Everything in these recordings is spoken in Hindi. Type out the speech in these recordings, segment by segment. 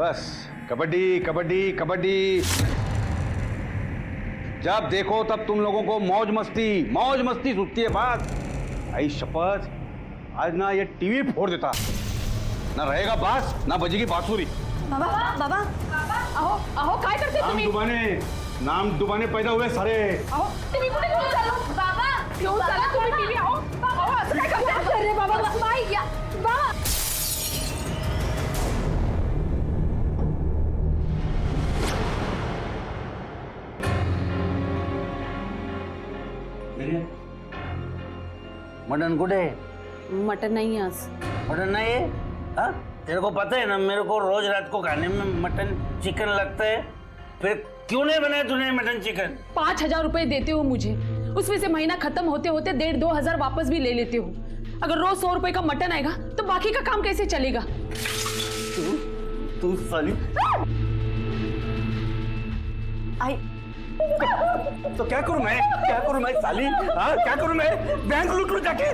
बस कबड्डी कबड्डी कबड्डी। जब देखो तब तुम लोगों को मौज मस्ती सूझती है बात। आई शपथ, आज ना ये टीवी फोड़ देता, ना रहेगा बास ना बजेगी बांसुरी। बाबा बाबा अहो अहो काय करते तुम्ही? नाम डुबाने पैदा हुए सारे। अहो टीव्ही कुठे घेऊन चाललो? बाबा घेऊन चला तुम्ही टीव्ही। अहो अहो असं काय करते? अरे बाबा बाई या बाबा। मटन कुठे? मटन नहीं है आज। मटन नहीं है? हाँ? तेरे को पता है ना मेरे को रोज रात को खाने में मटन चिकन लगता है, फिर क्यों नहीं बनाया तूने मटन चिकन? 5,000 रुपए देते हो मुझे, उसमें से महीना खत्म होते होते 1,500-2,000 वापस भी ले लेते हो। अगर रोज 100 रुपए का मटन आएगा तो बाकी का काम कैसे चलेगा? तू साली आई तो क्या करूं मैं साली? हाँ क्या करूं मैं? बैंक लूट लूं जाके।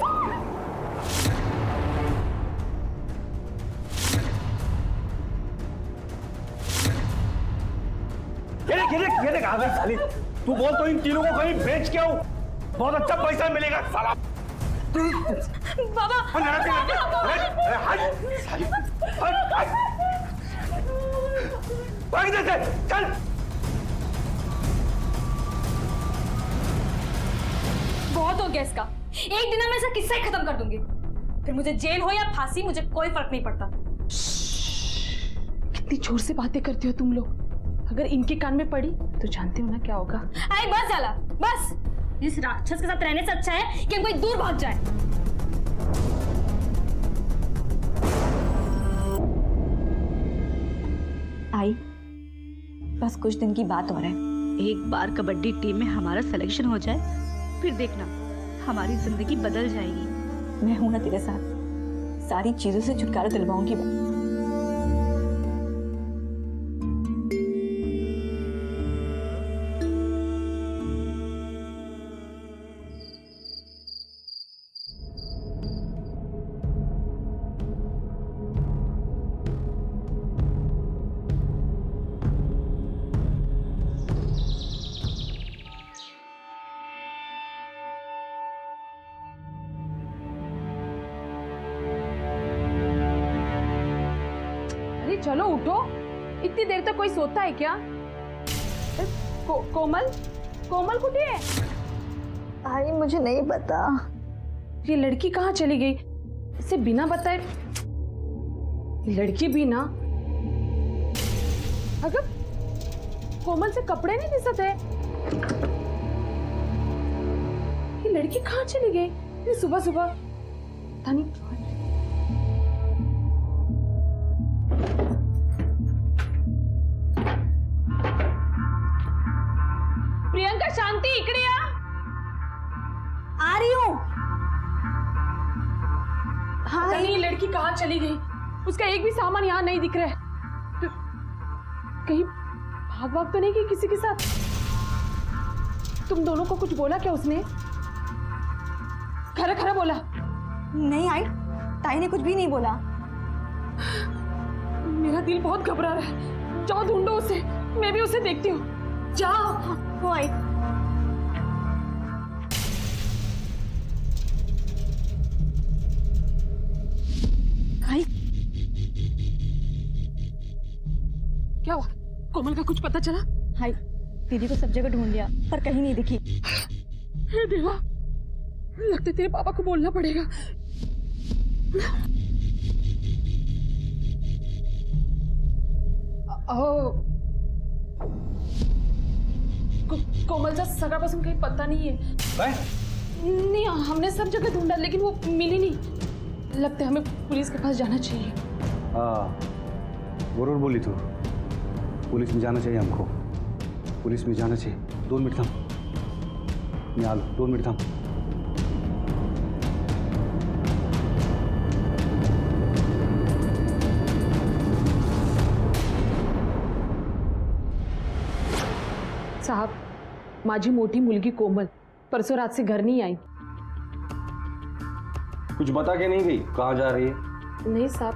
ये देख आ गई साली। तू बोल तो इन तीनों को कहीं बेच के आओ, बहुत अच्छा पैसा मिलेगा साला। बाबा भाग जैसे चल। बहुत हो गया इसका। एक दिन में इसका किस्सा ही खत्म कर दूंगी, फिर मुझे जेल हो या फांसी मुझे कोई फर्क नहीं पड़ता। कितनी जोर से बातें करती हो तुम लोग। अगर इनके कान में पड़ी तो जानते हो ना क्या होगा। आई बस जाला बस। इस राक्षस के साथ रहने से अच्छा है कि हम कोई दूर भाग जाए। आई बस कुछ दिन की बात और है। एक बार कबड्डी टीम में हमारा सिलेक्शन हो जाए, फिर देखना हमारी जिंदगी बदल जाएगी। मैं हूं ना तेरे साथ, सारी चीजों से छुटकारा दिलवाऊंगी मैं। चलो उठो, इतनी देर तक कोई सोता है क्या? कोमल कुठे है? आई मुझे नहीं पता। ये लड़की कहाँ चली गई? इसे बिना बताए लड़की भी ना। अगर कोमल से कपड़े नहीं दिसत है, ये लड़की कहाँ चली गई? ये सुबह सुबह पता नहीं। प्रियंका शांति इकडे आ रही हूँ। हाँ ये लड़की कहाँ चली गई? उसका एक भी सामान यहाँ नहीं दिख रहा है। तो कहीं भाग तो नहीं गई किसी के साथ? तुम दोनों को कुछ बोला क्या उसने? खरा खरा बोला? नहीं आई, ताई ने कुछ भी नहीं बोला। मेरा दिल बहुत घबरा रहा है। जाओ ढूंढो उसे, मैं भी उसे देखती हूँ। जाओ। वो आई। आई क्या हुआ? कोमल का कुछ पता चला? हाय दीदी को सब जगह ढूंढ लिया पर कहीं नहीं दिखी। हे देवा, लगता है तेरे पापा को बोलना पड़ेगा। कोमल का सगळ्यापासून काही पत्ता नहीं है। नहीं, हमने सब जगह ढूंढा लेकिन वो मिली नहीं। लगता है हमें पुलिस के पास जाना चाहिए। हाँ जरूर बोली तू, पुलिस में जाना चाहिए हमको, पुलिस में जाना चाहिए। 2 मिनट थांब, मैं आलो, 2 मिनट थांब। साहब, माझी मोठी मुलगी कोमल परसों रात से घर नहीं आई। कुछ बता के नहीं गई कहाँ जा रही है? नहीं साहब,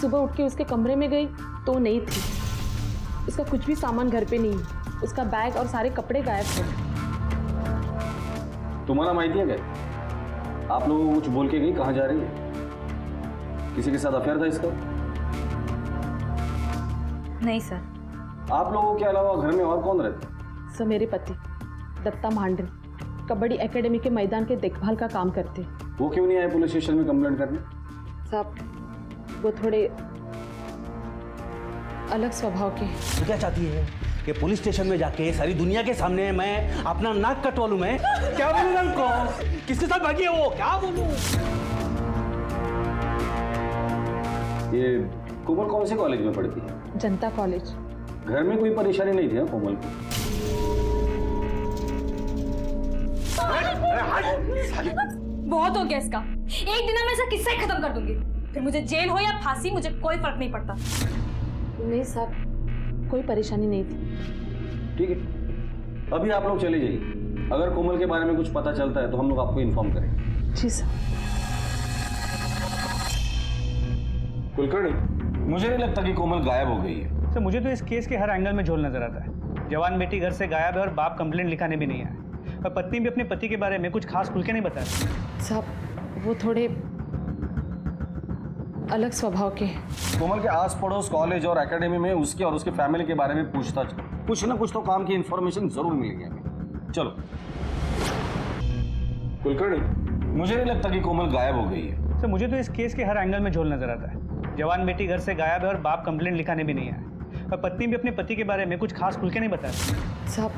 सुबह उठ के उसके कमरे में गई, तो नहीं थी। उसका कुछ भी सामान घर पे नहीं है। उसका बैग और सारे कपड़े गायब थे। तुम्हारा माहिती है क्या? आप लोगों को कुछ बोल के गई, कहाँ जा रही है? किसी के साथ अफेयर था इसका? नहीं सर। आप लोगों के अलावा घर में और कौन रहता? सर मेरे पति दत्ता मांडल कबड्डी एकेडमी के मैदान के देखभाल का काम करते। वो क्यों नहीं आए पुलिस स्टेशन में कंप्लेंट करने? साहब वो थोड़े अलग स्वभाव के। तो क्या चाहती है कि पुलिस स्टेशन में जाके सारी दुनिया के सामने मैं अपना नाक कटवा लूं? मैं क्या बोलूं उनको? किसके साथ भागी है वो? क्या बोलूं? ये कोमल कौन से कॉलेज में पढ़ती है? जनता कॉलेज। घर में कोई परेशानी नहीं थी कोमल को? बहुत हो गया इसका। एक दिन में ऐसा किस्सा ही खत्म कर दूंगी। फिर मुझे जेल हो या फांसी, मुझे कोई फर्क नहीं पड़ता। नहीं साहब, कोई परेशानी नहीं थी। ठीक है, अभी आप लोग चले जाइए। अगर कोमल के बारे में कुछ पता चलता है तो हम लोग आपको इन्फॉर्म करेंगे। जी सर। कुलकर्णी, मुझे नहीं लगता कि कोमल गायब हो गई है। सर मुझे तो इस केस के हर एंगल में झोल नजर आता है। जवान बेटी घर से गायब है और बाप कंप्लेंट लिखाने भी नहीं आया, और पत्नी भी अपने पति के बारे में कुछ खास खुल के नहीं बताया। साहब वो थोड़े अलग स्वभाव के। कोमल के आस पड़ोस कॉलेज और एकेडमी में उसके और उसके फैमिली के बारे में पूछताछ, कुछ ना कुछ तो काम की इंफॉर्मेशन जरूर मिलेगी हमें। चलो कुलकर्णी, मुझे नहीं लगता कि कोमल गायब हो गई है। सर मुझे तो इस केस के हर एंगल में झोल नजर आता है। जवान बेटी घर से गायब है और बाप कंप्लेंट लिखाने भी नहीं आया, और पत्नी भी अपने पति के बारे में कुछ खास खुल के नहीं बताया। साहब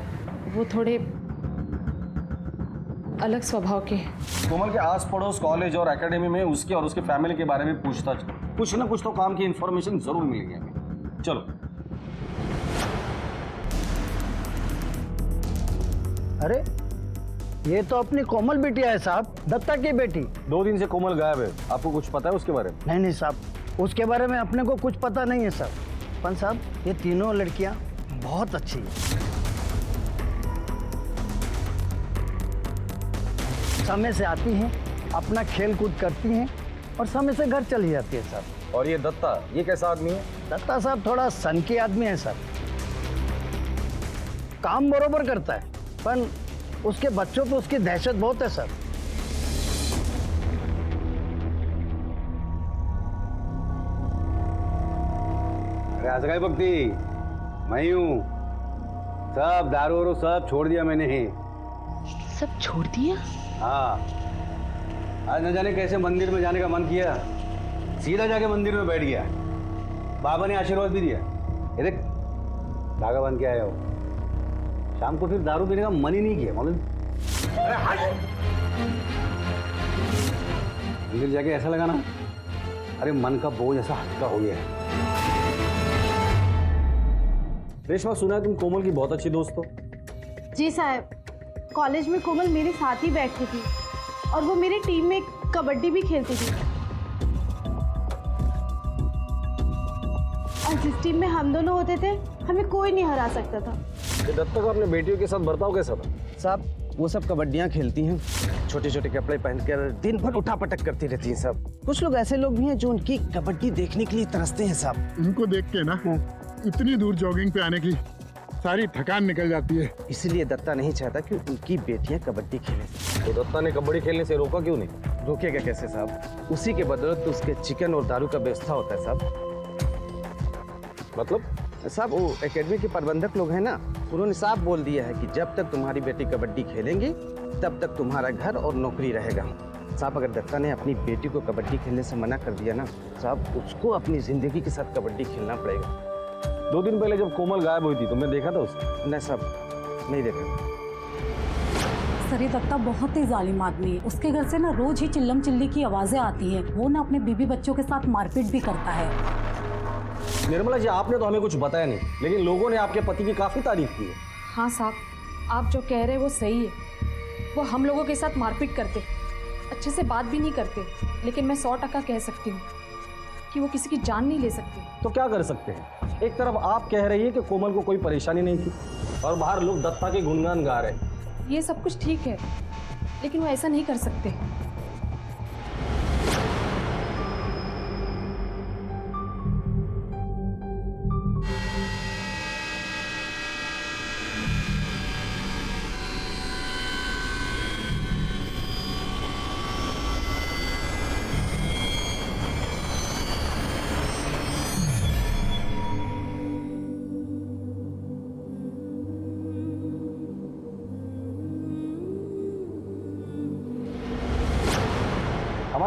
वो थोड़े अलग स्वभाव के। कोमल के आस पड़ोस कॉलेज और एकेडमी में उसके और उसके फैमिली के बारे में पूछताछ, कुछ ना कुछ तो काम की इंफॉर्मेशन जरूर मिलेगी हमें। चलो अरे ये तो अपनी कोमल बिटिया है साहब, दत्ता की बेटी। 2 दिन से कोमल गायब है, आपको कुछ पता है उसके बारे में? नहीं साहब, उसके बारे में अपने को कुछ पता नहीं है साहब। पर साहब ये तीनों लड़कियां बहुत अच्छी हैं। समय से आती हैं, अपना खेल कूद करती हैं और समय से घर चली जाती है साहब। और ये दत्ता, ये कैसा आदमी है? दत्ता साहब थोड़ा सनकी आदमी है साहब, काम बरोबर करता है, पर उसके बच्चों पे उसकी दहशत बहुत है सर। अरे आज काय भक्ति, मैं हूँ। सब दारू वारू सब छोड़ दिया मैंने ही। सब छोड़ दिया? हाँ, आज न जाने कैसे मंदिर में जाने का मन किया, सीधा जाके मंदिर में बैठ गया। बाबा ने आशीर्वाद भी दिया। ये देख धागा बन के आया हो। शाम को फिर दारू पीने का मन ही नहीं किया मालूम। अरे हट! मंदिर जाके ऐसा लगा ना, अरे मन का बोझ ऐसा हल्का हो गया है। रेशमा, सुना है तुम कोमल की बहुत अच्छी दोस्त हो? जी साहब, कॉलेज में कोमल मेरे साथ ही बैठती थी और वो मेरी टीम में कबड्डी भी खेलती थी। और जिस टीम में हम दोनों होते थे, हमें कोई नहीं हरा सकता था। ये दत्ता का अपने बेटियों के साथ बर्ताव कैसा था? साहब वो सब कबड्डियाँ खेलती हैं, छोटे छोटे कपड़े पहनकर दिन भर उठा पटक करती रहती हैं साहब। कुछ लोग ऐसे लोग भी हैं जो उनकी कबड्डी देखने के लिए तरसते हैं साहब। इनको देख के ना इतनी दूर जॉगिंग पे आने की सारी थकान निकल जाती है। इसलिए दत्ता नहीं चाहता कि उनकी बेटियां कबड्डी खेलें। तो दत्ता ने कबड्डी खेलने से रोका क्यों नहीं? रोकेगा कैसे साहब? उसी के बदौलत तो उसके चिकन और दारू का व्यवस्था होता है साहब। मतलब? साहब वो एकेडमी के प्रबंधक लोग हैं ना, उन्होंने साफ बोल दिया है कि जब तक तुम्हारी बेटी कबड्डी खेलेंगी तब तक तुम्हारा घर और नौकरी रहेगा। साहब अगर दत्ता ने अपनी बेटी को कबड्डी खेलने से मना कर दिया ना साहब, उसको अपनी जिंदगी के साथ कबड्डी खेलना पड़ेगा। 2 दिन पहले जब कोमल गायब हुई थी तुमने देखा था उसे? नहीं साहब, नहीं देखा। सर ये दत्ता बहुत ही जालिम आदमी है। उसके घर से ना रोज ही चिल्लम चिल्ली की आवाजें आती हैं। वो ना अपने बीबी बच्चों के साथ मारपीट भी करता है। निर्मला जी, आपने तो हमें कुछ बताया नहीं, लेकिन लोगों ने आपके पति की काफी तारीफ की है। हाँ साहब, आप जो कह रहे हैं वो सही है। वो हम लोगों के साथ मारपीट करते, अच्छे से बात भी नहीं करते, लेकिन मैं 100% कह सकती हूँ कि वो किसी की जान नहीं ले सकते। तो क्या कर सकते हैं? एक तरफ आप कह रही है कि कोमल को कोई परेशानी नहीं थी और बाहर लोग दत्ता के गुणगान गा रहे हैं। ये सब कुछ ठीक है, लेकिन वो ऐसा नहीं कर सकते।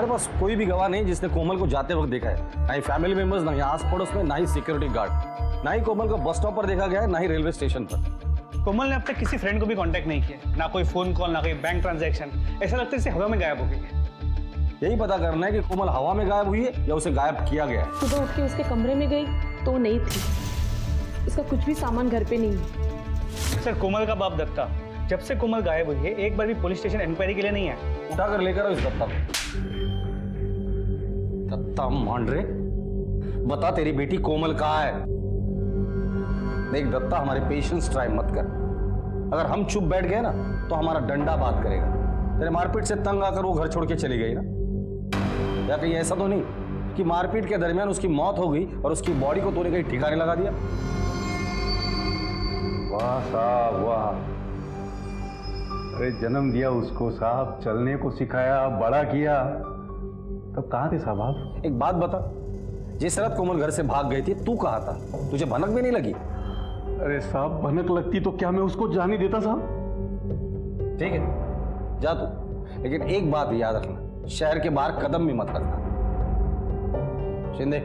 हमारे पास कोई भी गवाह नहीं जिसने कोमल को जाते वक्त देखा है, ना ही फैमिली मेंबर्स, ना ही आस पड़ोस में, ना ही सिक्योरिटी गार्ड, ना ही कोमल को बस स्टॉप पर देखा गया है, ना ही रेलवे स्टेशन पर। कोमल ने अब तक किसी फ्रेंड को भी कांटेक्ट नहीं किया, ना कोई फोन कॉल, ना कोई बैंक ट्रांजैक्शन। ऐसा लगता है जैसे हवा में गायब हो गई है। यही पता करना है कि कोमल हवा में गायब हुई है या उसे गायब किया गया है। सुबह उठ के उसके कमरे में गई तो वो नहीं थी, उसका कुछ भी सामान घर पे नहीं है। सर, कोमल का बाप दत्ता जब से कोमल गायब हुई है एक बार भी पुलिस स्टेशन इंक्वायरी के लिए नहीं आया। उठाकर लेकर आओ इस दत्ता को। दत्ता मांडरे, बता तेरी बेटी कोमल कहाँ है? देख दत्ता, हमारे पेशेंस ट्राई मत कर। अगर हम चुप बैठ गए ना तो हमारा डंडा बात करेगा। तेरे मारपीट से तंग आकर वो घर छोड़ के चली गई ना? या कहीं ऐसा तो नहीं कि मारपीट के दरमियान उसकी मौत हो गई और उसकी बॉडी को तूने कहीं ठिकाने लगा दिया? वाह साहब वाह, अरे जन्म दिया उसको साहब, चलने को सिखाया, बड़ा किया, तब कहाँ थे साहब आप? एक बात बता, जिस रात कोमल घर से भाग गई थी तू कहाँ था? तुझे भनक भी नहीं लगी? अरे साहब भनक लगती तो क्या मैं उसको जाने देता साहब? ठीक है जा तू, लेकिन एक बात याद रखना, शहर के बाहर कदम भी मत रखना। शिंदे,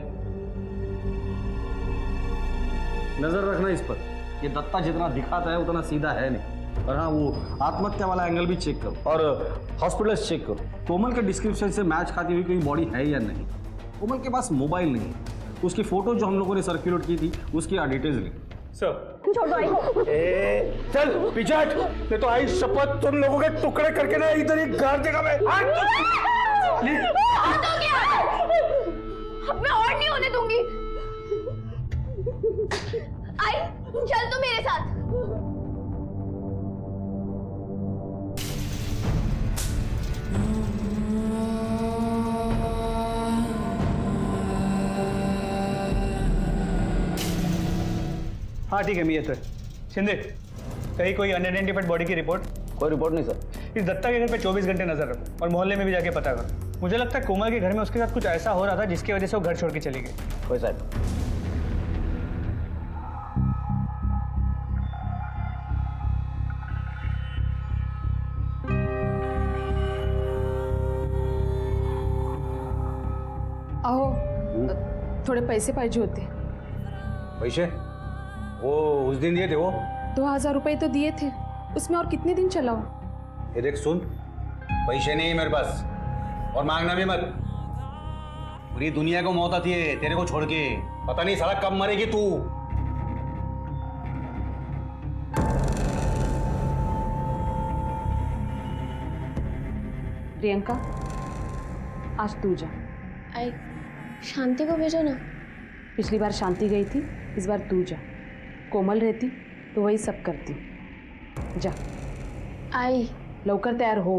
नजर रखना इस पर। ये दत्ता जितना दिखाता है उतना सीधा है नहीं। और हाँ, वो आत्महत्या वाला एंगल भी चेक करो और हॉस्पिटल्स चेक करो। कोमल के डिस्क्रिप्शन से मैच खाती हुई कोई बॉडी है या नहीं। कोमल के पास मोबाइल नहीं है, उसकी फोटो जो हम लोगों ने सर्कुलेट की थी उसकी डिटेल्स लिखो। सर चल पीछे हट, नहीं तो आई शपथ तुम लोगों के टुकड़े करके ना इधर ही गाड़ देगा मैं। मैं और नहीं होने दूंगी। आई, चल तू मेरे साथ। हाँ ठीक है, मैं ये तो है। शिंदे, कहीं कोई अनआइडेंटिफाइड बॉडी की रिपोर्ट? कोई रिपोर्ट नहीं सर। इस दत्ता के घर पे 24 घंटे नजर रखो और मोहल्ले में भी जाके पता करो। मुझे लगता है कोमल के घर में उसके साथ कुछ ऐसा हो रहा था जिसकी वजह से वो घर छोड़ के चली गई। कोई साहब, आओ, थोड़े पैसे पाहिजे होते। पैसे वो उस दिन दिए थे वो 2000 रुपए तो दिए थे, उसमें और कितने दिन चलाओ? ये देख सुन, पैसे नहीं है मेरे पास और मांगना भी मत। पूरी दुनिया को मौत आती है तेरे को छोड़ के, पता नहीं साला कब मरेगी तू। प्रियंका, आज तू जा। आई, शांति को भेजो ना। पिछली बार शांति गई थी, इस बार तू जा। कोमल रहती तो वही सब करती। जा। आई, लवकर तैयार हो।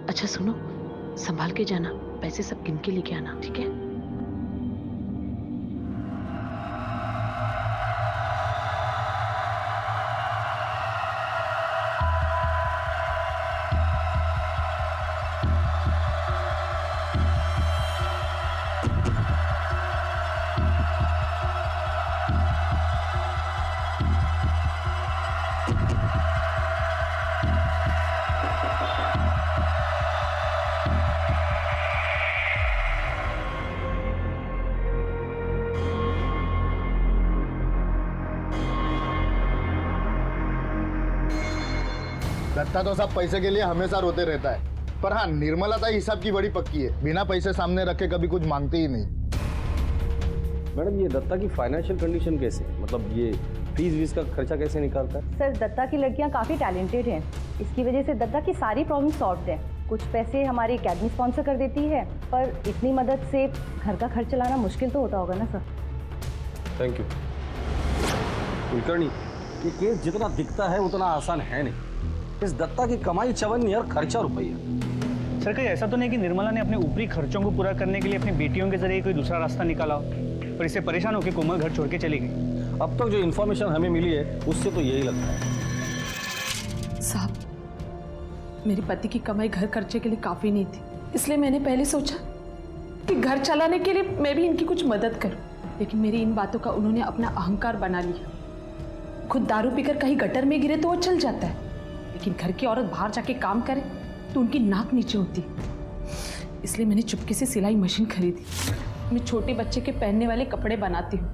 अच्छा सुनो, संभाल के जाना, पैसे सब गिन के लेके आना, ठीक है? दत्ता तो सब पैसे के लिए हमेशा रोते रहता है, पर हाँ निर्मला ताई हिसाब की बड़ी पक्की है, बिना पैसे सामने रखे कभी कुछ मांगती ही नहीं। मैडम ये दत्ता की फाइनेंशियल कंडीशन कैसे है? मतलब ये फीस वीस का खर्चा कैसे निकालता है? सर, दत्ता की लड़कियां काफ़ी टैलेंटेड हैं, इसकी वजह से दत्ता की सारी प्रॉब्लम सॉल्व है। कुछ पैसे हमारी एकेडमी स्पॉन्सर कर देती है, पर इतनी मदद से घर का खर्च चलाना मुश्किल तो होता होगा ना सर। Thank you. कुलकर्णी, ये केस जितना दिखता है उतना आसान है नहीं। इस दत्ता की कमाई 54 और खर्चा रुपया। सर, कहीं ऐसा तो नहीं कि निर्मला ने अपने ऊपरी खर्चों को पूरा करने के लिए अपनी बेटियों के जरिए कोई दूसरा रास्ता निकाला हो और इससे परेशान होकर कोमल घर छोड़ के चली गई? अब तक जो इन्फॉर्मेशन हमें मिली है उससे तो यही लगता है। साहब, मेरे पति की कमाई घर खर्चे के लिए काफ़ी नहीं थी, इसलिए मैंने पहले सोचा कि घर चलाने के लिए मैं भी इनकी कुछ मदद करूं, लेकिन मेरी इन बातों का उन्होंने अपना अहंकार बना लिया। खुद दारू पीकर कहीं गटर में गिरे तो वो चल जाता है, लेकिन घर की औरत बाहर जाके काम करे तो उनकी नाक नीचे होती। इसलिए मैंने चुपके से सिलाई मशीन खरीदी। मैं छोटे बच्चे के पहनने वाले कपड़े बनाती हूँ।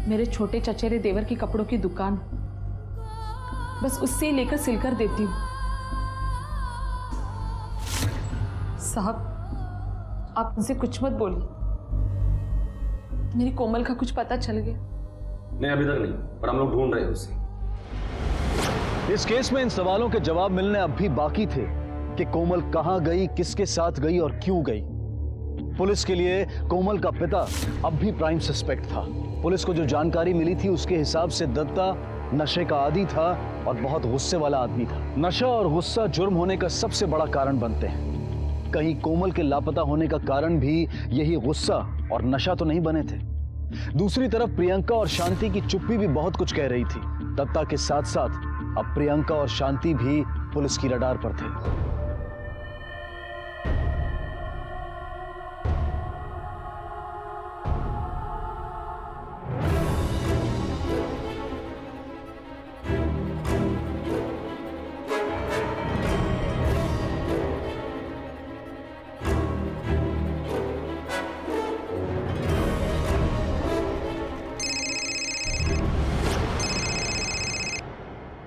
मेरे छोटे चचेरे देवर की कपड़ों की दुकान, बस उससे ही लेकर सिलकर देती हूँ। साहब, आप मुझसे कुछ मत बोलिए। मेरी कोमल का कुछ पता चल गया? नहीं, अभी तक नहीं, पर हम लोग ढूंढ रहे हैं उसे। इस केस में इन सवालों के जवाब मिलने अब भी बाकी थे कि कोमल कहां गई, किसके साथ गई और क्यों गई। पुलिस के लिए कोमल का पिता अब भी प्राइम सस्पेक्ट था। पुलिस को जो जानकारी मिली थी उसके हिसाब से दत्ता नशे का आदी था और बहुत गुस्से वाला आदमी था। नशा और गुस्सा जुर्म होने का सबसे बड़ा कारण बनते हैं। कहीं कोमल के लापता होने का कारण भी यही गुस्सा और नशा तो नहीं बने थे। दूसरी तरफ प्रियंका और शांति की चुप्पी भी बहुत कुछ कह रही थी। दत्ता के साथ साथ अब प्रियंका और शांति भी पुलिस की रडार पर थे।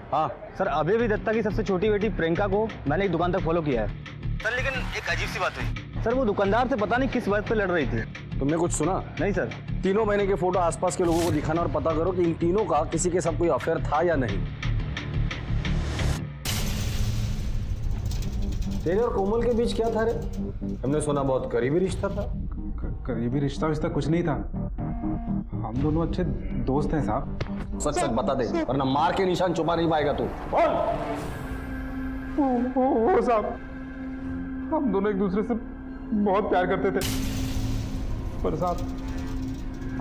हाँ सर, अभी भी दत्ता की सबसे छोटी बेटी प्रियंका को मैंने एक दुकान तक फॉलो किया है सर, लेकिन एक अजीब सी बात हुई। सर। वो दुकानदार से पता नहीं किस बात पे लड़ रही थी। तुमने कुछ सुना? नहीं सर। 3 महीने के फोटो आसपास के लोगों को दिखाना और पता करो कि इन तीनों का किसी के साथ कोई अफेयर था या नहीं। तेरे और कोमल के बीच क्या था रे? हमने सुना बहुत करीबी रिश्ता था। करीबी रिश्ता कुछ नहीं था। हम दोनों अच्छे दोस्त हैं साहब। सच सच बता दे, वरना मार के निशान छुपा नहीं पाएगा तू। ओ साहब, हम दोनों एक दूसरे से बहुत प्यार करते थे। पर साहब,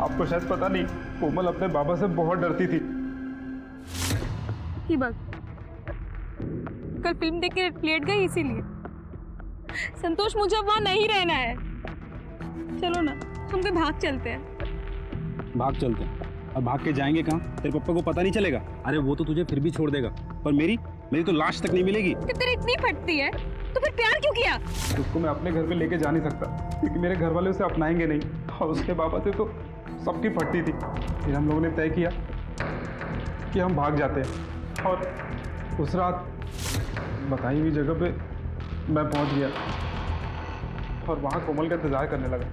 आपको शायद पता नहीं, कोमल अपने बाबा से बहुत डरती थी। ही बात कल फिल्म देख के लेट गई, इसीलिए। संतोष, मुझे अब वहां नहीं रहना है। चलो ना, हम कहीं भाग चलते हैं। भाग चलते हैं? अब भाग के जाएंगे कहाँ? तेरे पापा को पता नहीं चलेगा? अरे वो तो तुझे फिर भी छोड़ देगा, पर मेरी तो लाश तक नहीं मिलेगी। कि तेरी इतनी फटती है तो फिर प्यार क्यों किया? उसको मैं अपने घर पे लेके जा नहीं सकता, क्योंकि मेरे घर वाले उसे अपनाएंगे नहीं, और उसके बाबा से तो सबकी फटती थी। फिर हम लोगों ने तय किया कि हम भाग जाते हैं, और उस रात बताई हुई जगह पे मैं पहुंच गया और वहाँ कोमल का इंतजार करने लगा।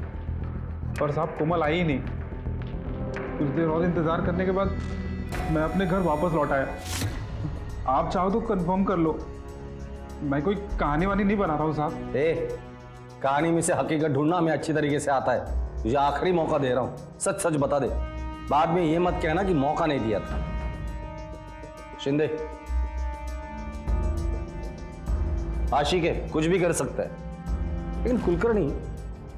पर साहब, कोमल आई ही नहीं। कुछ देर और इंतजार करने के बाद मैं अपने घर वापस लौट आया। आप चाहो तो कंफर्म कर लो, मैं कोई कहानी वानी नहीं बना रहा हूँ साहब। कहानी में से हकीकत ढूंढना हमें अच्छी तरीके से आता है। तुझे आखिरी मौका दे रहा हूँ, सच सच बता दे। बाद में ये मत कहना कि मौका नहीं दिया था। शिंदे, आशिक है, कुछ भी कर सकता है, लेकिन कुलकर्णी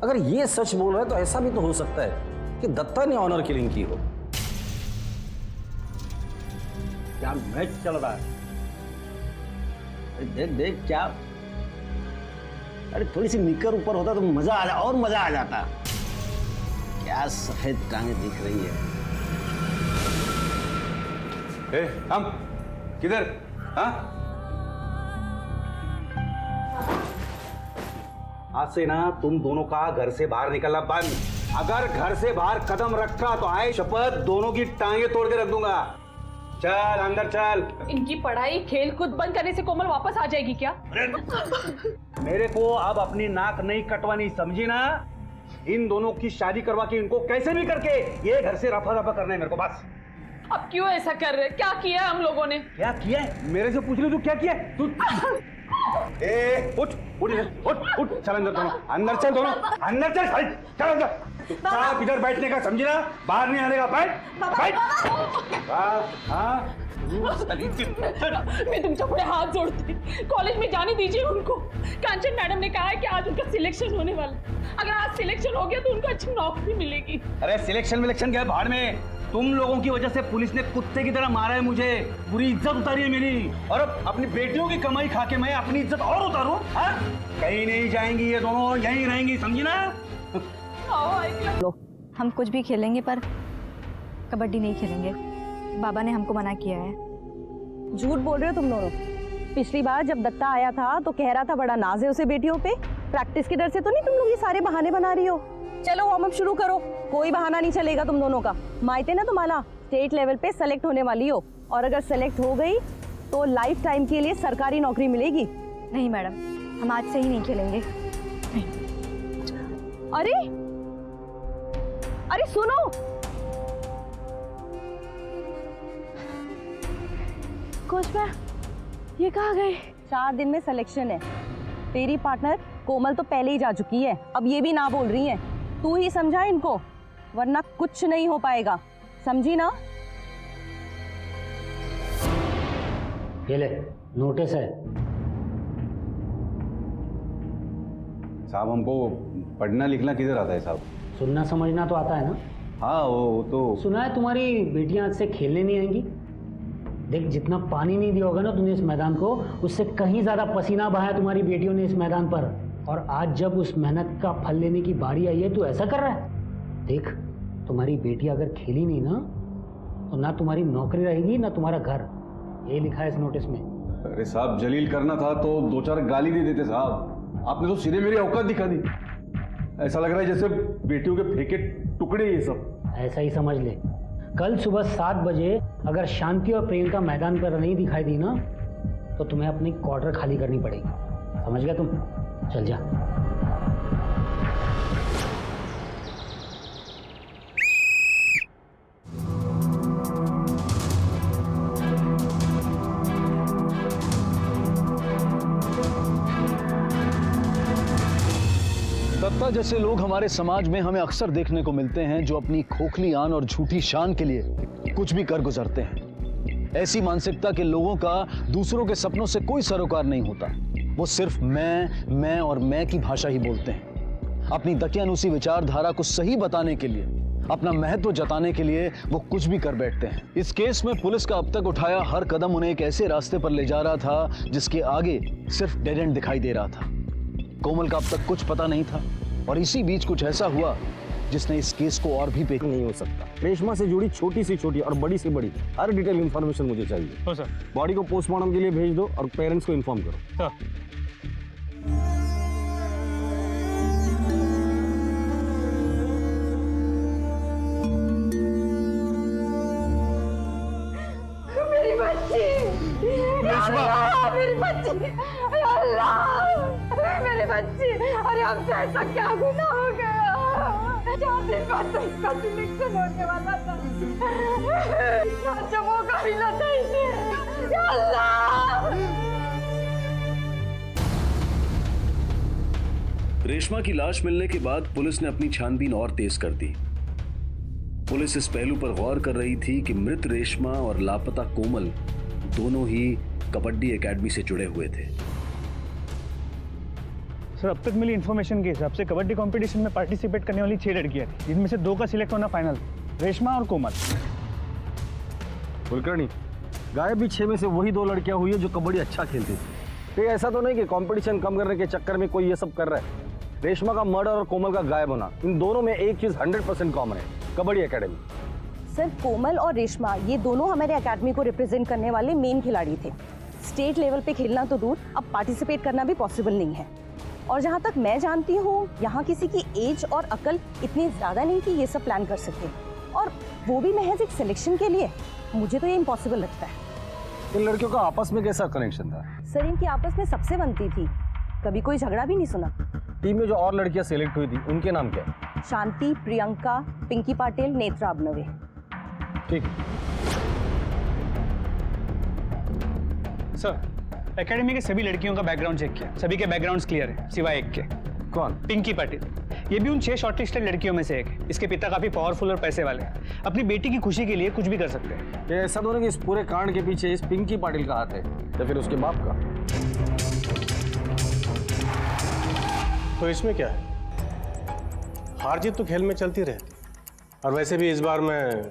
अगर ये सच बोल रहा है तो ऐसा भी तो हो सकता है कि दत्ता ने ऑनर किलिंग की हो। क्या मैच चल रहा है? देख देख क्या, अरे थोड़ी सी निकर ऊपर होता तो मजा और मजा आ जाता। क्या सफेद टांगे दिख रही है। हम किधर? हाँ, आज से ना तुम दोनों का घर से बाहर निकलना बंद। अगर घर से बाहर कदम रखा तो आए शपथ दोनों की टांगे तोड़ के रख दूंगा। चल अंदर चल। इनकी पढ़ाई खेल कूद बंद करने से कोमल वापस आ जाएगी क्या? मेरे को अब अपनी नाक नहीं कटवानी, समझी ना? इन दोनों की शादी करवा के इनको कैसे भी करके ये घर से रफा दफा करना है मेरे को, बस। अब क्यों ऐसा कर रहे? क्या किया है हम लोगों ने? क्या किया है? मेरे से पूछ लो तू क्या किया है? तू उठ उठ उठ उठ, चल अंदर दोनों, अंदर चल दोनों, अंदर चल, चल अंदर। चुपचाप इधर बैठने का, समझी ना? बाहर नहीं आने का, बैठ बैठ। हाँ, मैं तुमसे बड़े हाथ जोड़ती, कॉलेज में जाने दीजिए उनको। कांचन मैडम ने कहा है कि आज उनका सिलेक्शन होने वाला है। अगर आज सिलेक्शन हो गया तो उनको अच्छी नौकरी मिलेगी। अरे सिलेक्शन क्या भाड़ में, तुम लोगों की वजह से पुलिस ने कुत्ते की तरह मारा है मुझे, पूरी इज्जत उतारी है मेरी, और अब अपनी बेटियों की कमाई खा के मैं अपनी इज्जत और उतारूं? हाँ, कहीं नहीं जाएंगी ये दोनों, यहीं रहेंगी, समझी ना? लो, हम कुछ भी खेलेंगे पर कबड्डी नहीं खेलेंगे। बाबा ने हमको मना किया है। झूठ बोल रहे हो तुम दोनों। पिछली बार जब दत्ता आया था तो कह रहा था बड़ा नाज है उसे बेटियों पे। प्रैक्टिस के डर से तो नहीं तुम लोग ये सारे बहाने बना रही हो? चलो वार्म अप शुरू करो, कोई बहाना नहीं चलेगा तुम दोनों का। माइते ना तुम्हारा स्टेट लेवल पे सेलेक्ट होने वाली हो, और अगर सेलेक्ट हो गई तो लाइफ टाइम के लिए सरकारी नौकरी मिलेगी। नहीं मैडम, हम आज से ही नहीं खेलेंगे। अरे अरे सुनो, कोच मैम ये कहाँ गए? 4 दिन में सिलेक्शन है। तेरी पार्टनर कोमल तो पहले ही जा चुकी है, अब ये भी ना बोल रही है। तू ही समझा इनको, वरना कुछ नहीं हो पाएगा, समझी ना? ये ले नोटिस है। साहब हमको पढ़ना लिखना किधर आता है साहब? सुनना समझना तो आता है ना? हाँ वो तो सुना है तुम्हारी बेटियां आज से खेलने नहीं आएंगी। देख, जितना पानी नहीं दिया होगा ना तुमने इस मैदान को, उससे कहीं ज्यादा पसीना बहाया तुम्हारी बेटियों ने इस मैदान पर। और आज जब उस मेहनत का फल लेने की बारी आई है, तू ऐसा कर रहा है। देख, तुम्हारी बेटी अगर खेली नहीं ना तो ना तुम्हारी नौकरी रहेगी ना तुम्हारा घर। ये लिखा है इस नोटिस में। अरे साहब, जलील करना था तो 2-4 गाली दे देते साहब। आपने तो सीधे मेरी औकात दिखा दी। ऐसा लग रहा है जैसे बेटियों के फेंके टुकड़े ये सब। ऐसा ही समझ ले। कल सुबह 7 बजे अगर शांति और प्रेम का मैदान पर नहीं दिखाई दी ना तो तुम्हें अपनी क्वार्टर खाली करनी पड़ेगी। समझ गया तुम? चल जा। दत्ता जैसे लोग हमारे समाज में हमें अक्सर देखने को मिलते हैं, जो अपनी खोखली आन और झूठी शान के लिए कुछ भी कर गुजरते हैं। ऐसी मानसिकता के लोगों का दूसरों के सपनों से कोई सरोकार नहीं होता। वो सिर्फ मैं और मैं की भाषा ही बोलते हैं। अपनी दकियानूसी विचारधारा को सही बताने के लिए, अपना महत्व जताने के लिए वो कुछ भी कर बैठते हैं। इस केस में पुलिस का अब तक उठाया हर कदम उन्हें एक ऐसे रास्ते पर ले जा रहा था जिसके आगे सिर्फ डेड एंड दिखाई दे रहा था। कोमल का अब तक कुछ पता नहीं था, और इसी बीच कुछ ऐसा हुआ जिसने इस केस को और भी पेच नहीं हो सकता। रेशमा से जुड़ी छोटी से छोटी और बड़ी से बड़ी हर डिटेल इंफॉर्मेशन मुझे चाहिए। हो सर। बॉडी को पोस्टमार्टम के लिए भेज दो और पेरेंट्स को इन्फॉर्म करो। मेरी बच्ची, अल्लाह, मेरी बच्ची, अल्लाह, मेरी बच्ची। अरे हमसे ऐसा क्या गुनाह हो गया? 4 दिन बाद तो इसका सिलेक्शन होने वाला था। अच्छा मौका मिला था इसे। अल्लाह। रेशमा की लाश मिलने के बाद पुलिस ने अपनी छानबीन और तेज कर दी। पुलिस इस पहलू पर गौर कर रही थी कि मृत रेशमा और लापता कोमल दोनों ही कबड्डी एकेडमी से जुड़े हुए थे। सर, अब तक मिली इन्फॉर्मेशन के हिसाब से कबड्डी कंपटीशन में पार्टिसिपेट करने वाली 6 लड़कियां थी, जिनमें से 2 का सिलेक्ट होना फाइनल, रेशमा और कोमल। कुलकर्णी, गायब भी 6 में से वही 2 लड़कियां हुई है जो कबड्डी अच्छा खेलती थी। तो ऐसा तो नहीं कि कंपटीशन कम करने के चक्कर में कोई ये सब कर रहा है। रेशमा का मर्डर और कोमल का गायब होना, इन दोनों में एक चीज 100% कॉमन है, कबड्डी एकेडमी। सर, कोमल और रेशमा ये दोनों हमारे एकेडमी को रिप्रेजेंट करने वाले मेन खिलाड़ी थे। स्टेट लेवल पे खेलना तो दूर, अब पार्टिसिपेट करना भी पॉसिबल नहीं है। और जहाँ तक मैं जानती हूँ, यहाँ किसी की एज और अकल इतनी ज़्यादा नहीं कि ये सब प्लान कर सके, और वो भी महज एक सिलेक्शन के लिए। मुझे तो ये इम्पॉसिबल लगता है। इन लड़कियों का आपस में कैसा कनेक्शन था? सर, इनकी आपस में सबसे बनती थी, कभी कोई झगड़ा भी नहीं सुना। टीम में जो और लड़कियां सिलेक्ट हुई थी उनके नाम क्या है? शांति, प्रियंका, पिंकी पाटिल, नेत्रा अबनवे। ठीक। सर, एकेडमी के सभी लड़कियों का बैकग्राउंड चेक किया, सभी के बैकग्राउंड्स क्लियर है सिवाय एक के। कौन? पिंकी पाटिल। ये भी उन 6 शॉर्टलिस्टेड लड़कियों में से एक है। इसके पिता काफी पावरफुल और पैसे वाले हैं, अपनी बेटी की खुशी के लिए कुछ भी कर सकते हैं। ये ऐसा तो नहीं कि इस पूरे कांड के पीछे इस पिंकी पाटिल का हाथ है या फिर उसके बाप का? तो इसमें क्या है? हार जीत तो खेल में चलती रहती, और वैसे भी इस बार मैं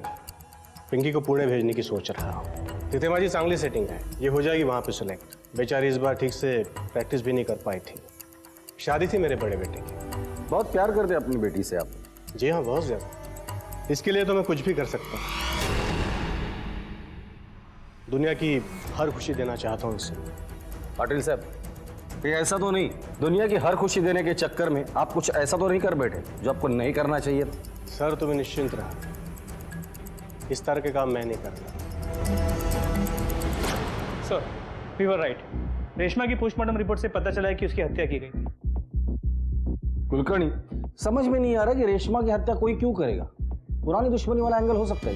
पिंकी को पुणे भेजने की सोच रहा हूँ। तितेमा जी, चांगली सेटिंग है, ये हो जाएगी वहाँ पे सेलेक्ट। बेचारी इस बार ठीक से प्रैक्टिस भी नहीं कर पाई थी, शादी थी मेरे बड़े बेटे की। बहुत प्यार करते अपनी बेटी से आप? जी हाँ, बहुत ज़्यादा। इसके लिए तो मैं कुछ भी कर सकता हूँ। दुनिया की हर खुशी देना चाहता हूँ इससे। पाटिल साहब, ये ऐसा तो नहीं दुनिया की हर खुशी देने के चक्कर में आप कुछ ऐसा तो नहीं कर बैठे जो आपको नहीं करना चाहिए था? सर तुम्हें निश्चिंत रहा, इस तरह के काम मैं नहीं करता। Sir, we were right. Reshma की पोस्टमार्टम रिपोर्ट से पता चला है कि उसकी हत्या की गई थी। कुलकर्णी, समझ में नहीं आ रहा कि रेशमा की हत्या कोई क्यों करेगा। पुरानी दुश्मनी वाला एंगल हो सकता है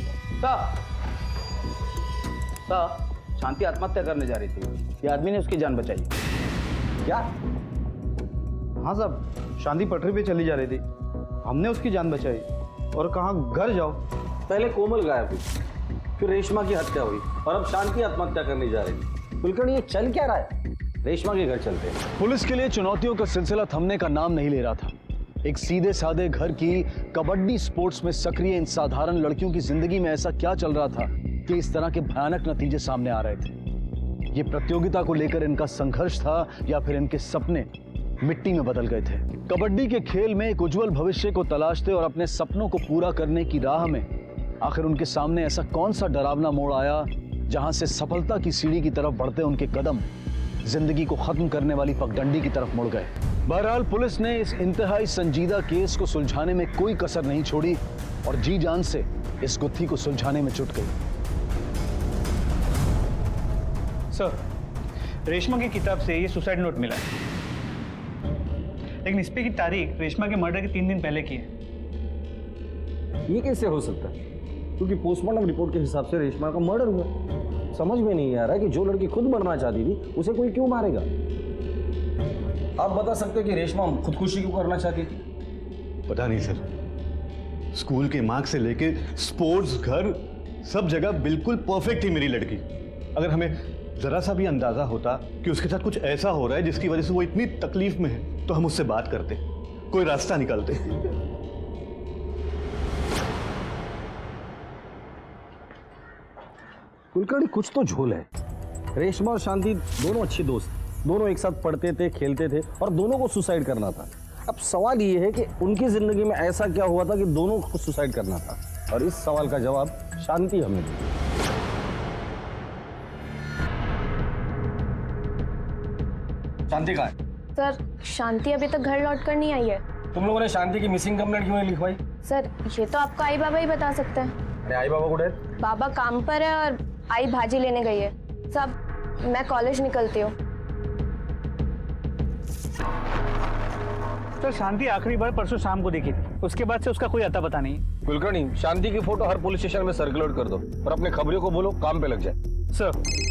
साहब, शांति आत्महत्या करने जा रही थी, ये आदमी ने उसकी जान बचाई। क्या? हाँ साहब, शांति पटरी पे चली जा रही थी, हमने उसकी जान बचाई और कहा घर जाओ। पहले कोमल गायब हुई, फिर रेशमा की हत्या हुई और अब शांति आत्महत्या करने जा रही थी। कुलकर्णी, ये चल क्या रहा है? रेशमा के घर चलते हैं। पुलिस के लिए चुनौतियों का सिलसिला थमने का नाम नहीं ले रहा था। एक सीधे साधे घर की कबड्डी स्पोर्ट्स में सक्रिय इन साधारण लड़कियों की जिंदगी में ऐसा क्या चल रहा था कि इस तरह के भयानक नतीजे सामने आ रहे थे? ये प्रतियोगिता को लेकर इनका संघर्ष था या फिर इनके सपने मिट्टी में बदल गए थे? कबड्डी के खेल में एक उज्जवल भविष्य को तलाशते और अपने सपनों को पूरा करने की राह में आखिर उनके सामने ऐसा कौन सा डरावना मोड़ आया जहां से सफलता की सीढ़ी की तरफ बढ़ते उनके कदम जिंदगी को खत्म करने वाली पगडंडी की तरफ मुड़ गए? बहरहाल पुलिस ने इस इंतहाई संजीदा केस को सुलझाने में कोई कसर नहीं छोड़ी और जी जान से इस गुत्थी को सुलझाने में जुट गई। सर, रेशमा की किताब से ये सुसाइड नोट मिला है, लेकिन इस पे की तारीख रेशमा के मर्डर के 3 दिन पहले की है। ये कैसे हो सकता है? क्योंकि पोस्टमार्टम रिपोर्ट के हिसाब से रेशमा का मर्डर हुआ। समझ में नहीं आ रहा कि जो लड़की खुद मरना चाहती थी उसे कोई क्यों मारेगा? आप बता सकते हैं कि रेशमा खुदकुशी क्यों करना चाहती थी? पता नहीं सर, स्कूल के मार्क्स से लेके स्पोर्ट्स, घर, सब जगह बिल्कुल परफेक्ट थी मेरी लड़की। अगर हमें जरा सा भी अंदाजा होता कि उसके साथ कुछ ऐसा हो रहा है जिसकी वजह से वो इतनी तकलीफ में है, तो हम उससे बात करते, कोई रास्ता निकालते। कुलकर्णी, कुछ तो झोल है। रेशमा और शांति दोनों अच्छे दोस्त, दोनों एक साथ पढ़ते थे, खेलते थे और दोनों को सुसाइड करना था। अब सवाल ये है कि उनकी जिंदगी में ऐसा क्या हुआ था कि दोनों को सुसाइड करना था, और इस सवाल का जवाब शांति हमें दी। शांति कहाँ है? सर, शांति अभी तक घर लौट कर नहीं आई है। तुम लोगों ने शांति की मिसिंग कंप्लेंट क्यों नहीं लिखवाई? सर, ये तो आपका आई बाबा ही बता सकते हैं। अरे आई बाबा कुठे? बाबा काम पर है और आई भाजी लेने गई है। सब, मैं कॉलेज निकलती हूँ। तो शांति आखिरी बार परसों शाम को देखी थी, उसके बाद से उसका कोई अता पता नहीं। कुलकर्णी, शांति की फोटो हर पुलिस स्टेशन में सर्कुलेट कर दो और अपने खबरियों को बोलो काम पे लग जाए। सर।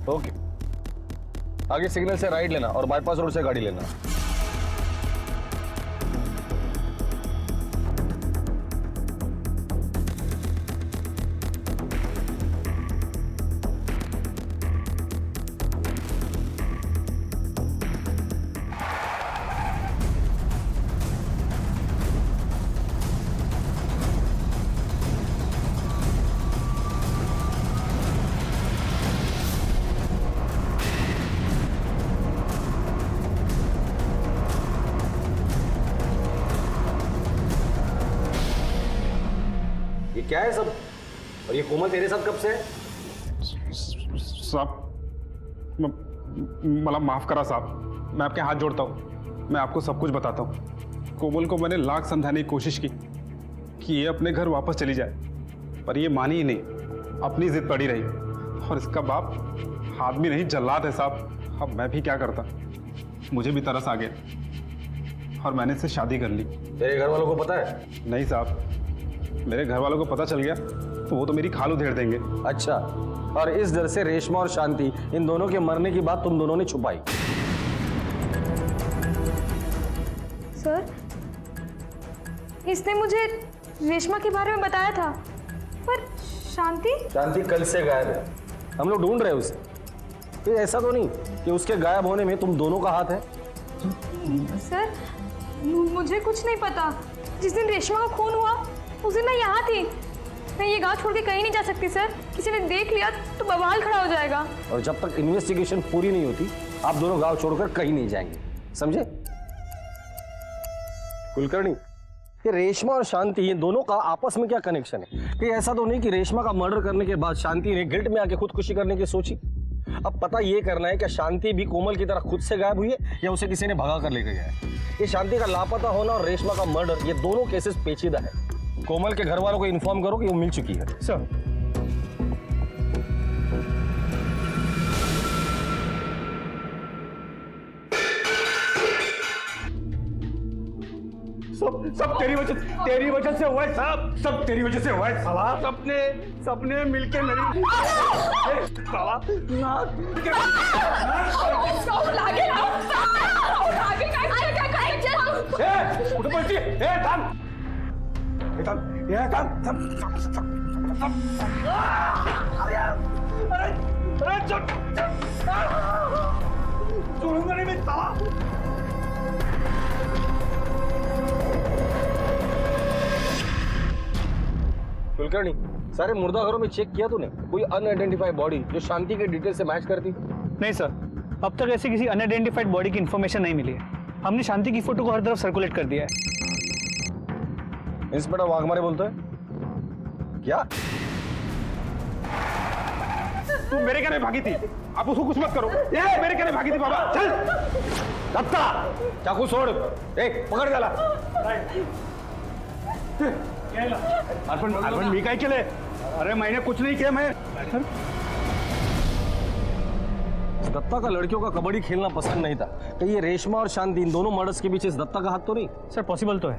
ओके, आगे सिग्नल से राइट लेना और बाईपास रोड से गाड़ी लेना। ये क्या है सब? और ये कोमल तेरे साथ कब से है? साहब, मला माफ करा साहब, मैं आपके हाथ जोड़ता हूँ, मैं आपको सब कुछ बताता हूँ। कोमल को मैंने लाख समझाने की कोशिश की कि ये अपने घर वापस चली जाए, पर ये मानी ही नहीं, अपनी जिद पड़ी रही। और इसका बाप आदमी नहीं जल्लाद है साहब। अब मैं भी क्या करता, मुझे भी तरस आ गया और मैंने इससे शादी कर ली। तेरे घर वालों को पता है? नहीं साहब, मेरे घर वालों को पता चल गया तो वो तो मेरी खाल उधेड़ देंगे। अच्छा, और इस डर से रेशमा और शांति इन दोनों के मरने की बात तुम दोनों ने छुपाई? सर, इसने मुझे रेशमा के बारे में बताया था, पर शांति कल से गायब है, हम लोग ढूंढ रहे हैं उसे। तो ऐसा तो नहीं कि उसके गायब होने में तुम दोनों का हाथ है? सर, मुझे कुछ नहीं पता। जिस दिन रेशमा का खून हुआ उस दिन मैं यहाँ थी। मैं ये गांव छोड़ के कहीं नहीं जा सकती सर, किसी ने देख लिया तो बवाल खड़ा हो जाएगा। और जब तक इन्वेस्टिगेशन पूरी नहीं होती आप दोनों गांव छोड़कर कहीं नहीं जाएंगे, समझे? कुलकर्णी, कि रेशमा और शांति ये दोनों का आपस में क्या कनेक्शन है? कि ऐसा तो नहीं कि रेशमा का मर्डर करने के बाद शांति ने गिल्ट में आके खुदकुशी करने की सोची। अब पता ये करना है कि शांति भी कोमल की तरह खुद से गायब हुई है या उसे किसी ने भगा कर लेकर गया है। ये शांति का लापता होना और रेशमा का मर्डर, ये दोनों केसेस पेचीदा है। कोमल के घर वालों को इन्फॉर्म करो कि वो मिल चुकी है। सर सब तेरी वजह से हुआ है साहब, सब तेरी वजह से हुआ है साला। सबने मिलके मेरी साला उठ पड़ती छोड़ूंगा नहीं मैं साला। कुलकर्णी, सारे मुर्दाघरों में चेक किया तूने? कोई अनआइडेंटिफाइड बॉडी जो शांति के डिटेल से मैच करती? नहीं सर, अब तक ऐसी किसी अनआइडेंटिफाइड बॉडी की इन्फॉर्मेशन नहीं मिली है। हमने शांति की फोटो को हर तरफ सर्कुलेट कर दिया है। इंस्पेक्टर वाघमारे बोलता है क्या? तू मेरे कहने भागी थी, आप उसको कुछ मत करो। ये मेरे कहने भागी थी बाबा। चल दत्ता, चाकू छोड़, पकड़ डाला। अर्पण मी काय केले? अरे मैंने कुछ नहीं किया। मैं दत्ता का लड़कियों का कबड्डी खेलना पसंद नहीं था। तो ये रेशमा और शांति इन दोनों मर्डर्स के बीच इस दत्ता का हाथ तो नहीं? सर पॉसिबल तो है।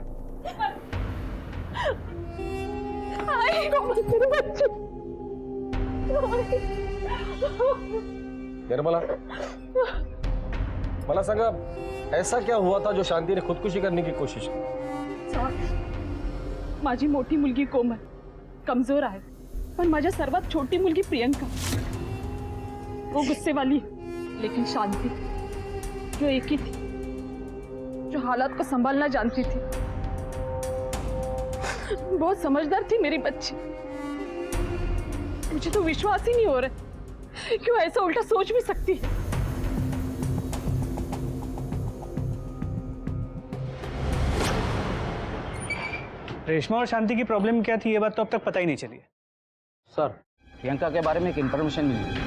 मला सांगा, ऐसा क्या हुआ था जो शांति ने खुदकुशी करने की कोशिश की? माझी मोठी मुलगी कोमल कमजोर आहे, पण माझ्या सर्वात छोटी मुलगी प्रियंका वो गुस्से वाली है, लेकिन शांति जो एक ही थी, जो हालात को संभालना जानती थी, बहुत समझदार थी मेरी बच्ची। मुझे तो विश्वास ही नहीं हो रहा क्यों ऐसा उल्टा सोच भी सकती है। रेशमा और शांति की प्रॉब्लम क्या थी ये बात तो अब तक पता ही नहीं चली है। सर, प्रियंका के बारे में एक इंफॉर्मेशन मिली।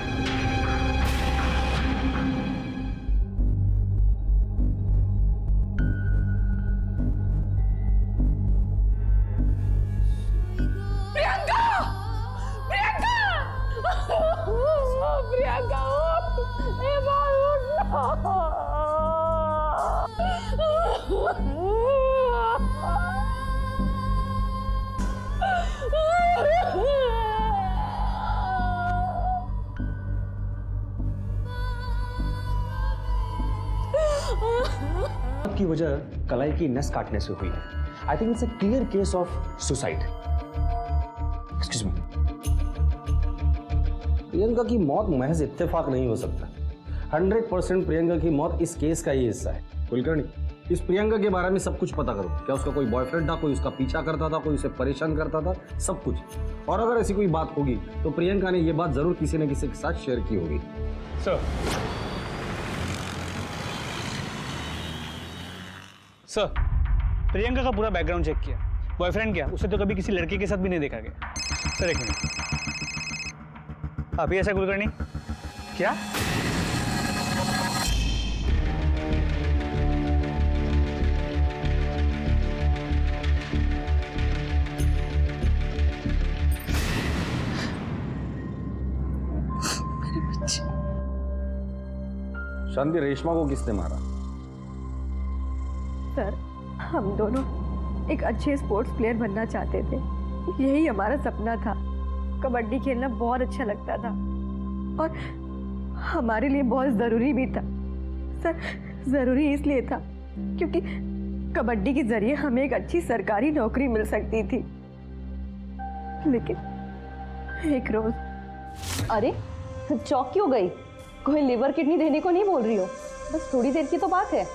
की वजह कलाई की नस काटने से हुई है। I think it's a clear case of suicide. Excuse me. Priyanka की मौत महज इत्तेफाक नहीं हो सकता। 100% प्रियंका की मौत इस केस का ही हिस्सा है। कुलकर्णी, इस प्रियंका के बारे में सब कुछ पता करो। क्या उसका कोई बॉयफ्रेंड था, कोई उसका पीछा करता था, कोई उसे परेशान करता था, सब कुछ। और अगर ऐसी कोई बात होगी तो प्रियंका ने यह बात जरूर किसी न किसी के साथ शेयर की होगी। सर, प्रियंका का पूरा बैकग्राउंड चेक किया। बॉयफ्रेंड क्या, उसे तो कभी किसी लड़के के साथ भी नहीं देखा गया। सर एक मिनट, आप ही ऐसा कुलकर्णी? क्या? शांति, रेशमा को किसने मारा? सर, हम दोनों एक अच्छे स्पोर्ट्स प्लेयर बनना चाहते थे, यही हमारा सपना था। कबड्डी खेलना बहुत अच्छा लगता था और हमारे लिए बहुत ज़रूरी भी था। सर, ज़रूरी इसलिए था क्योंकि कबड्डी के ज़रिए हमें एक अच्छी सरकारी नौकरी मिल सकती थी। लेकिन एक रोज़। अरे चौक क्यों गई? कोई लिवर किडनी देने को नहीं बोल रही हो, बस थोड़ी देर की तो बात है।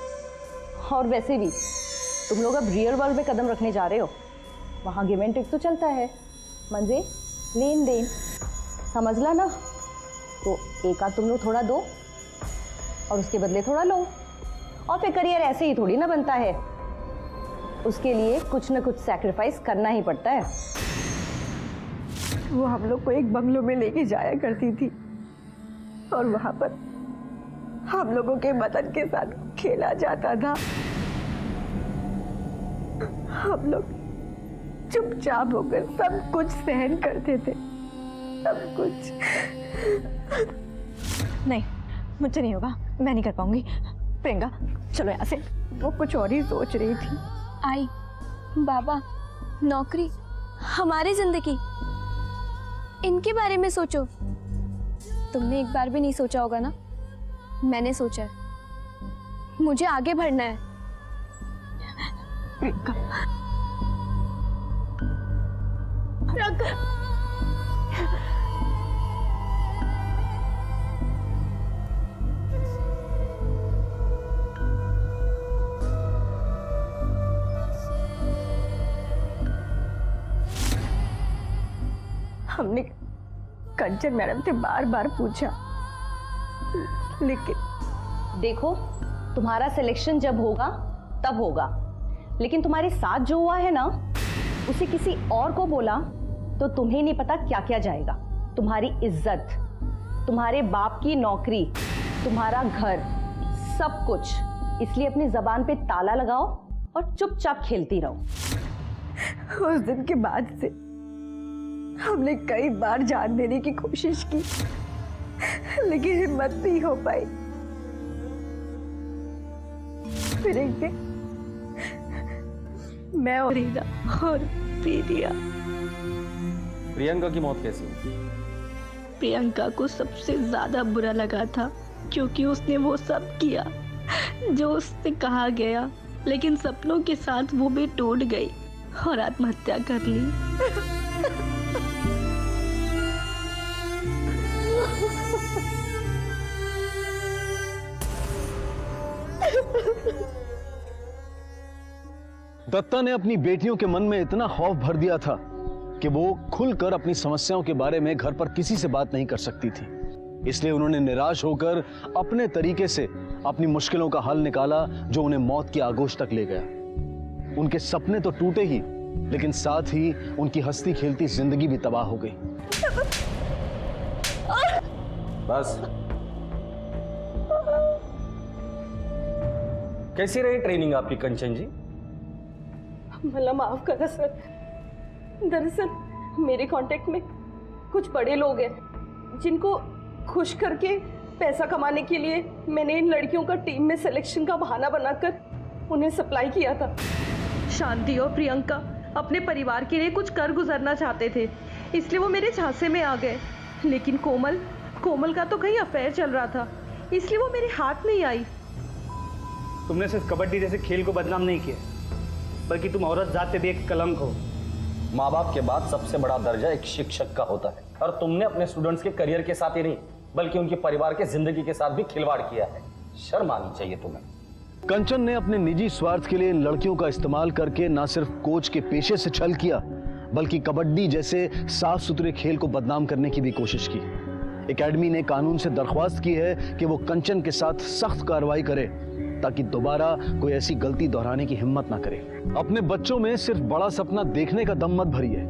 और वैसे भी तुम लोग अब रियल वर्ल्ड में कदम रखने जा रहे हो, वहाँ गिव एंड टेक तो चलता है, मंजे लेन देन, समझला ना? तो एक आध तुम लोग थोड़ा दो और उसके बदले थोड़ा लो, और फिर करियर ऐसे ही थोड़ी ना बनता है। उसके लिए कुछ न कुछ सैक्रिफाइस करना ही पड़ता है। वो हम लोग को एक बंगलों में लेके जाया करती थी और वहां पर हम लोगों के मदन के साथ खेला जाता था। हम लोग चुपचाप होकर सब कुछ सहन करते थे, सब कुछ। नहीं, मुझसे नहीं होगा, मैं नहीं कर पाऊंगी। प्रियंका चलो यहाँ से। वो कुछ और ही सोच रही थी। आई, बाबा, नौकरी, हमारी जिंदगी, इनके बारे में सोचो। तुमने एक बार भी नहीं सोचा होगा ना? मैंने सोचा है, मुझे आगे बढ़ना है। प्रियंका, हमने कंचन मैडम से बार बार पूछा, लेकिन देखो, तुम्हारा सिलेक्शन जब होगा तब होगा, लेकिन तुम्हारे साथ जो हुआ है ना, उसे किसी और को बोला तो तुम्हें नहीं पता क्या क्या जाएगा। तुम्हारी इज्जत, तुम्हारे बाप की नौकरी, तुम्हारा घर, सब कुछ। इसलिए अपनी जबान पे ताला लगाओ और चुपचाप खेलती रहो। उस दिन के बाद से हमने कई बार जान देने की कोशिश की, लेकिन हिम्मत नहीं हो पाई। फिर एक दिन मैं और रीना और प्रिया। प्रियंका की मौत कैसी हुई? प्रियंका को सबसे ज्यादा बुरा लगा था क्योंकि उसने वो सब किया जो उससे कहा गया, लेकिन सपनों के साथ वो भी टूट गई और आत्महत्या कर ली। दत्ता ने अपनी बेटियों के मन में इतना खौफ भर दिया था कि वो खुलकर अपनी समस्याओं के बारे में घर पर किसी से बात नहीं कर सकती थी। इसलिए उन्होंने निराश होकर अपने तरीके से अपनी मुश्किलों का हल निकाला, जो उन्हें मौत की आगोश तक ले गया। उनके सपने तो टूटे ही, लेकिन साथ ही उनकी हंसती खेलती जिंदगी भी तबाह हो गई। बस। कैसी रही ट्रेनिंग आपकी कंचन जी? भला माफ करा सर, दरअसल मेरे कांटेक्ट में कुछ बड़े लोग हैं जिनको खुश करके पैसा कमाने के लिए मैंने इन लड़कियों का टीम में सिलेक्शन का बहाना बनाकर उन्हें सप्लाई किया था। शांति और प्रियंका अपने परिवार के लिए कुछ कर गुजरना चाहते थे, इसलिए वो मेरे झांसे में आ गए। लेकिन कोमल का तो कहीं अफेयर चल रहा था, इसलिए वो मेरे हाथ नहीं आई। तुमने सिर्फ कबड्डी जैसे खेल को बदनाम नहीं किया, बल्कि तुम औरत जात पे भी एक कलंक हो। माँ बाप के बाद सबसे बड़ा दर्जा एक शिक्षक का होता है, और तुमने अपने स्टूडेंट्स के करियर के साथ ही नहीं, बल्कि उनके परिवार के जिंदगी के साथ भी खिलवाड़ किया है। शर्म आनी चाहिए तुम्हें। कंचन ने अपने निजी स्वार्थ के लिए इन लड़कियों का इस्तेमाल करके न सिर्फ कोच के पेशे से छल किया, बल्कि कबड्डी जैसे साफ सुथरे खेल को बदनाम करने की भी कोशिश की। एकेडमी ने कानून से दरख्वास्त की है कि वो कंचन के साथ सख्त कार्रवाई करे, ताकि दोबारा कोई ऐसी गलती दोहराने की हिम्मत ना करे। अपने बच्चों में सिर्फ बड़ा सपना देखने का दम मत भरिए,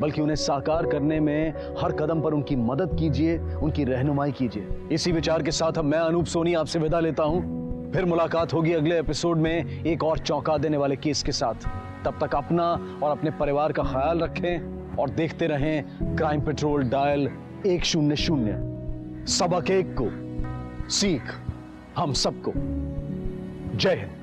बल्कि उन्हें साकार करने में हर कदम पर उनकी मदद कीजिए, उनकी रहनुमाई कीजिए। इसी विचार के साथ अब मैं अनूप सोनी आपसे विदा लेता हूं। फिर मुलाकात होगी अगले एपिसोड में एक और चौंका देने वाले केस के साथ। तब तक अपना और अपने परिवार का ख्याल रखें और देखते रहें क्राइम पेट्रोल डायल 100। सबक एक को, सीख हम सबको। जय हिंद।